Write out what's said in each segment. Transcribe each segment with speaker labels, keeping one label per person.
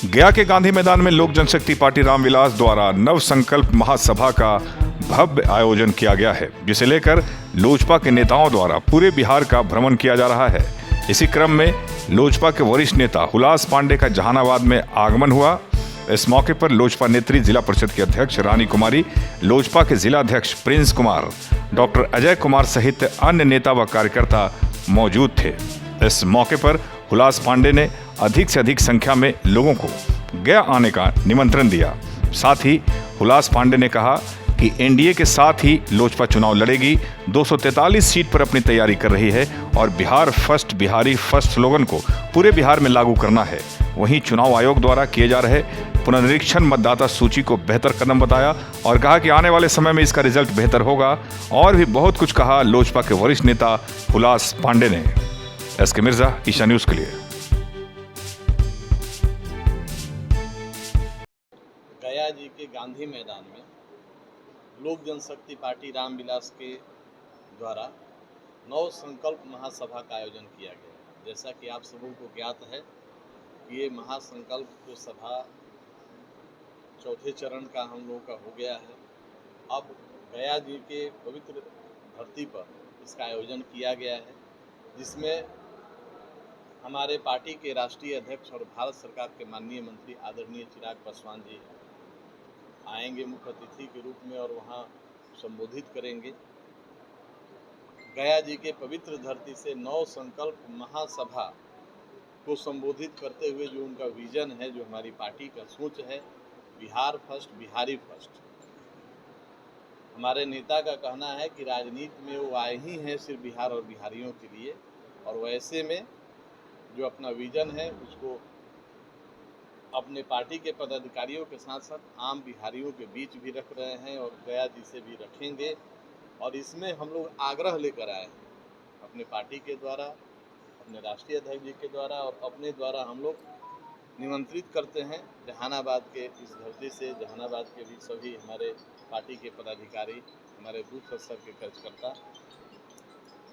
Speaker 1: गया के गांधी मैदान में लोक जनशक्ति पार्टी रामविलास द्वारा नव संकल्प महासभा का भव्य आयोजन किया गया है, जिसे लेकर लोजपा के नेताओं द्वारा पूरे बिहार का भ्रमण किया जा रहा है। इसी क्रम में लोजपा के वरिष्ठ नेता हुलास पांडे का जहानाबाद में आगमन हुआ। इस मौके पर लोजपा नेत्री जिला परिषद की अध्यक्ष रानी कुमारी, लोजपा के जिला अध्यक्ष प्रिंस कुमार, डॉक्टर अजय कुमार सहित अन्य नेता व कार्यकर्ता मौजूद थे। इस मौके पर हुलास पांडे ने अधिक से अधिक संख्या में लोगों को गया आने का निमंत्रण दिया। साथ ही हुलास पांडे ने कहा कि एनडीए के साथ ही लोजपा चुनाव लड़ेगी, 243 सीट पर अपनी तैयारी कर रही है और Bihar first, Bihari first slogan को पूरे बिहार में लागू करना है। वहीं चुनाव आयोग द्वारा किए जा रहे पुनरीक्षण मतदाता सूची को बेहतर कदम बताया और कहा कि आने वाले समय में इसका रिजल्ट बेहतर होगा। और भी बहुत कुछ कहा लोजपा के वरिष्ठ नेता हुलास पांडे ने। एसके मिर्जा, ईशा न्यूज के लिए।
Speaker 2: गया जी के गांधी मैदान में लोक जनशक्ति पार्टी रामविलास के द्वारा नव संकल्प महासभा का आयोजन किया गया। जैसा कि आप सबों को ज्ञात है कि ये महासंकल्प सभा चौथे चरण का हम लोगों का हो गया है। अब गया जी के पवित्र धरती पर इसका आयोजन किया गया है, जिसमें हमारे पार्टी के राष्ट्रीय अध्यक्ष और भारत सरकार के माननीय मंत्री आदरणीय चिराग पासवान जी आएंगे मुख्य अतिथि के रूप में और वहां संबोधित करेंगे। गया जी के पवित्र धरती से नव संकल्प महासभा को संबोधित करते हुए जो उनका विजन है, जो हमारी पार्टी का सोच है, बिहार फर्स्ट, बिहारी फर्स्ट। हमारे नेता का कहना है कि राजनीति में वो आए ही हैं सिर्फ बिहार और बिहारियों के लिए, और वैसे में जो अपना विजन है उसको अपने पार्टी के पदाधिकारियों के साथ साथ आम बिहारियों के बीच भी रख रहे हैं और गया जी से भी रखेंगे। और इसमें हम लोग आग्रह लेकर आए हैं अपने पार्टी के द्वारा, अपने राष्ट्रीय अध्यक्ष जी के द्वारा और अपने द्वारा हम लोग निमंत्रित करते हैं जहानाबाद के इस धरती से। जहानाबाद के भी सभी हमारे पार्टी के पदाधिकारी, हमारे बूथ स्तर के कार्यकर्ता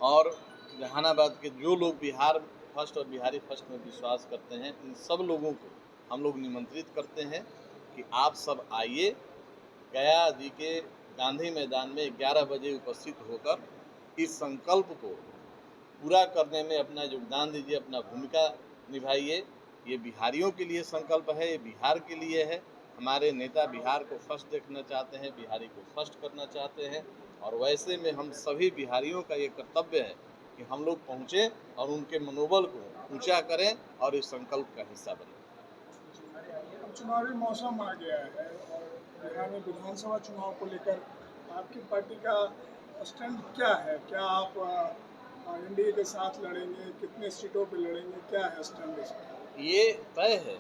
Speaker 2: और जहानाबाद के जो लोग बिहार फर्स्ट और बिहारी फर्स्ट में विश्वास करते हैं, इन सब लोगों को हम लोग निमंत्रित करते हैं कि आप सब आइए, गया जी के गांधी मैदान में 11 बजे उपस्थित होकर इस संकल्प को पूरा करने में अपना योगदान दीजिए, अपना भूमिका निभाइए। ये बिहारियों के लिए संकल्प है, ये बिहार के लिए है। हमारे नेता बिहार को फर्स्ट देखना चाहते हैं, बिहारी को फर्स्ट करना चाहते हैं, और वैसे में हम सभी बिहारियों का ये कर्तव्य है कि हम लोग पहुँचें और उनके मनोबल को ऊंचा करें और इस संकल्प का हिस्सा बनें।
Speaker 3: चुनावी मौसम आ गया है और बिहार में विधानसभा चुनाव को लेकर आपकी पार्टी का स्टैंड क्या है? क्या आप एनडीए के साथ लड़ेंगे? कितने सीटों पे लड़ेंगे? क्या है स्टैंड इसका?
Speaker 2: ये तय है।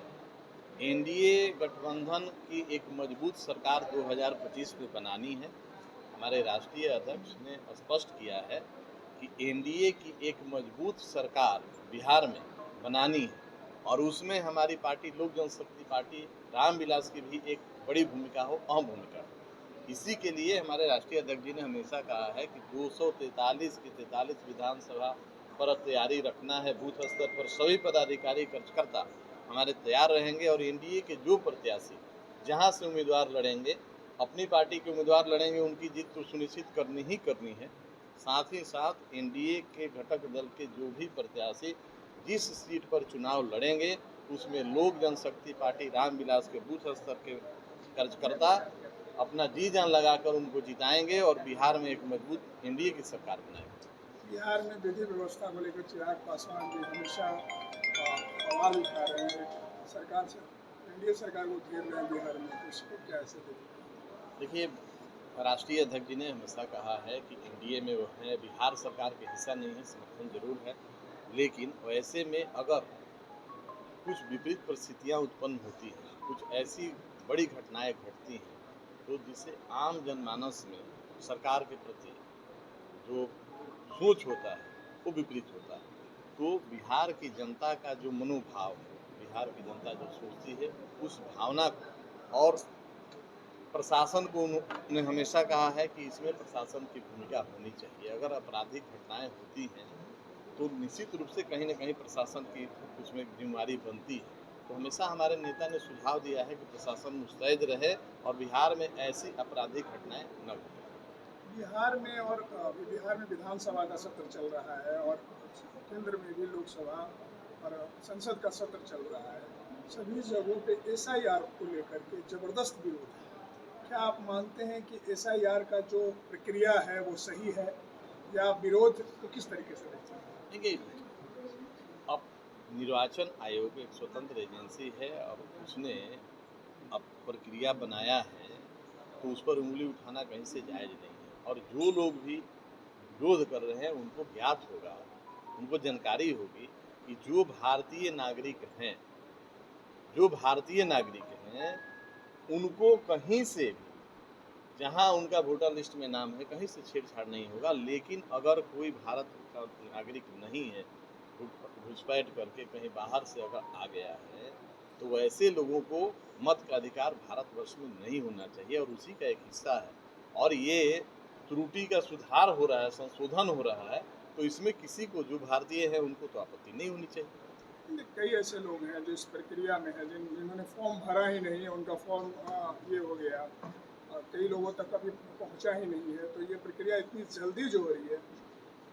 Speaker 2: एनडीए गठबंधन की एक मजबूत सरकार 2025 में बनानी है। हमारे राष्ट्रीय अध्यक्ष ने स्पष्ट किया है कि एनडीए की एक मजबूत सरकार बिहार में बनानी है और उसमें हमारी पार्टी लोक जनशक्ति पार्टी रामविलास की भी एक बड़ी भूमिका हो, अहम भूमिका हो। इसी के लिए हमारे राष्ट्रीय अध्यक्ष जी ने हमेशा कहा है कि 243 की 43 विधानसभा पर तैयारी रखना है। बूथ स्तर पर सभी पदाधिकारी कार्यकर्ता हमारे तैयार रहेंगे और एनडीए के जो प्रत्याशी जहां से उम्मीदवार लड़ेंगे, अपनी पार्टी के उम्मीदवार लड़ेंगे, उनकी जीत तो सुनिश्चित करनी ही करनी है। साथ ही साथ एनडीए के घटक दल के जो भी प्रत्याशी जिस सीट पर चुनाव लड़ेंगे, उसमें लोक जनशक्ति पार्टी रामविलास के बूथ स्तर के कार्यकर्ता अपना जी जान लगाकर उनको जिताएंगे और बिहार में एक मजबूत एनडीए की सरकार बनाएंगे।
Speaker 3: बिहार में विधि व्यवस्था को लेकर चिराग पासवान जी हमेशा सवाल उठा रहे हैं सरकार से, एनडीए सरकार को घेर रहे हैं बिहार में, तो इसको क्या ऐसे देखते हैं?
Speaker 2: देखिए, राष्ट्रीय अध्यक्ष जी ने हमेशा कहा है कि एनडीए में वो है, बिहार सरकार के हिस्सा नहीं है, समर्थन जरूर है, लेकिन वैसे में अगर कुछ विपरीत परिस्थितियां उत्पन्न होती हैं, कुछ ऐसी बड़ी घटनाएं घटती हैं तो जिससे आम जनमानस में सरकार के प्रति जो सोच होता है वो विपरीत होता है। तो बिहार की जनता का जो मनोभाव है, बिहार की जनता जो सोचती है, उस भावना को, और प्रशासन को उन्होंने हमेशा कहा है कि इसमें प्रशासन की भूमिका होनी चाहिए। अगर आपराधिक घटनाएं होती हैं तो निश्चित रूप से कहीं ना कहीं प्रशासन की उसमें जिम्मेदारी बनती है। तो हमेशा हमारे नेता ने सुझाव दिया है कि प्रशासन मुस्तैद रहे और बिहार में ऐसी आपराधिक घटनाएं न घटें।
Speaker 3: बिहार में और अभी बिहार में विधानसभा का सत्र चल रहा है और केंद्र में भी लोकसभा और संसद का सत्र चल रहा है। सभी जगहों पे एसआईआर को लेकर के जबरदस्त विरोध है। क्या आप मानते हैं कि एसआईआर का जो प्रक्रिया है वो सही है या विरोध को किस तरीके से देखते हैं?
Speaker 2: देखिए, अब निर्वाचन आयोग एक स्वतंत्र एजेंसी है और उसने अब प्रक्रिया बनाया है, तो उस पर उंगली उठाना कहीं से जायज़ नहीं है। और जो लोग भी विरोध कर रहे हैं उनको ज्ञात होगा, उनको जानकारी होगी कि जो भारतीय नागरिक हैं उनको कहीं से भी, जहां उनका वोटर लिस्ट में नाम है, कहीं से छेड़छाड़ नहीं होगा। लेकिन अगर कोई भारत का नागरिक नहीं है, घुसपैठ करके कहीं बाहर से अगर आ गया है, तो वैसे लोगों को मत का अधिकार भारतवर्ष में नहीं होना चाहिए और उसी का एक हिस्सा है। और ये त्रुटि का सुधार हो रहा है, संशोधन हो रहा है, तो इसमें किसी को, जो भारतीय है, उनको तो आपत्ति नहीं होनी चाहिए।
Speaker 3: कई ऐसे लोग हैं जो इस प्रक्रिया में हैं जिन्होंने फॉर्म भरा ही नहीं है, उनका फॉर्म ये हो गया और कई लोगों तक अभी पहुंचा ही नहीं है। तो ये प्रक्रिया इतनी जल्दी जो हो रही है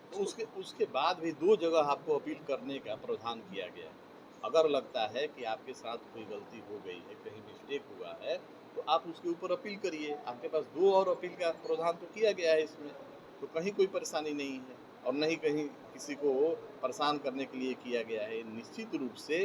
Speaker 2: तो उसके बाद भी 2 जगह आपको अपील करने का प्रावधान किया गया है। अगर लगता है कि आपके साथ कोई गलती हो गई है, कहीं मिस्टेक हुआ है, तो आप उसके ऊपर अपील करिए। आपके पास 2 और अपील का प्रावधान तो किया गया है इसमें, तो कहीं कोई परेशानी नहीं है और न ही कहीं किसी को परेशान करने के लिए किया गया है। निश्चित रूप से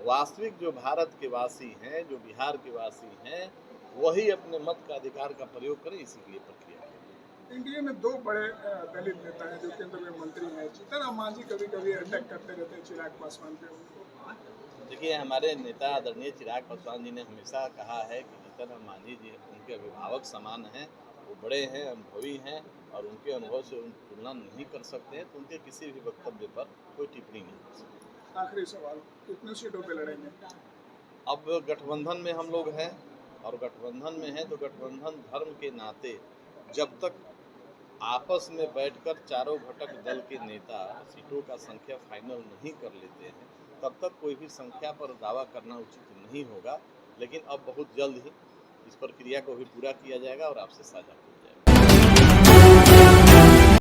Speaker 2: वास्तविक जो भारत के वासी हैं, जो बिहार के वासी हैं, वही अपने मत का अधिकार का प्रयोग करें, इसी के लिए प्रक्रिया की गई है।
Speaker 3: एनडीए में दो बड़े दलित नेता हैं जो केंद्र में मंत्री हैं। जीतन राम मांझी कभी कभी अटैक करते रहते हैं चिराग पासवान पे। उनको
Speaker 2: देखिए, हमारे नेता आदरणीय चिराग पासवान जी ने हमेशा कहा है कि जीतन राम मांझी जी उनके अभिभावक समान हैं, वो बड़े हैं, अनुभवी हैं और उनके अनुभव से उनकी तुलना नहीं कर सकते हैं, तो उनके किसी भी वक्तव्य पर कोई टिप्पणी नहीं कर सकते।
Speaker 3: आखिरी सवाल, कितनी सीटों पे लड़ेंगे?
Speaker 2: अब गठबंधन में हम लोग हैं और गठबंधन में हैं तो गठबंधन धर्म के नाते जब तक आपस में बैठकर चारों घटक दल के नेता सीटों का संख्या फाइनल नहीं कर लेते हैं, तब तक कोई भी संख्या पर दावा करना उचित नहीं होगा। लेकिन अब बहुत जल्द ही इस प्रक्रिया को भी पूरा किया जाएगा और आपसे साझा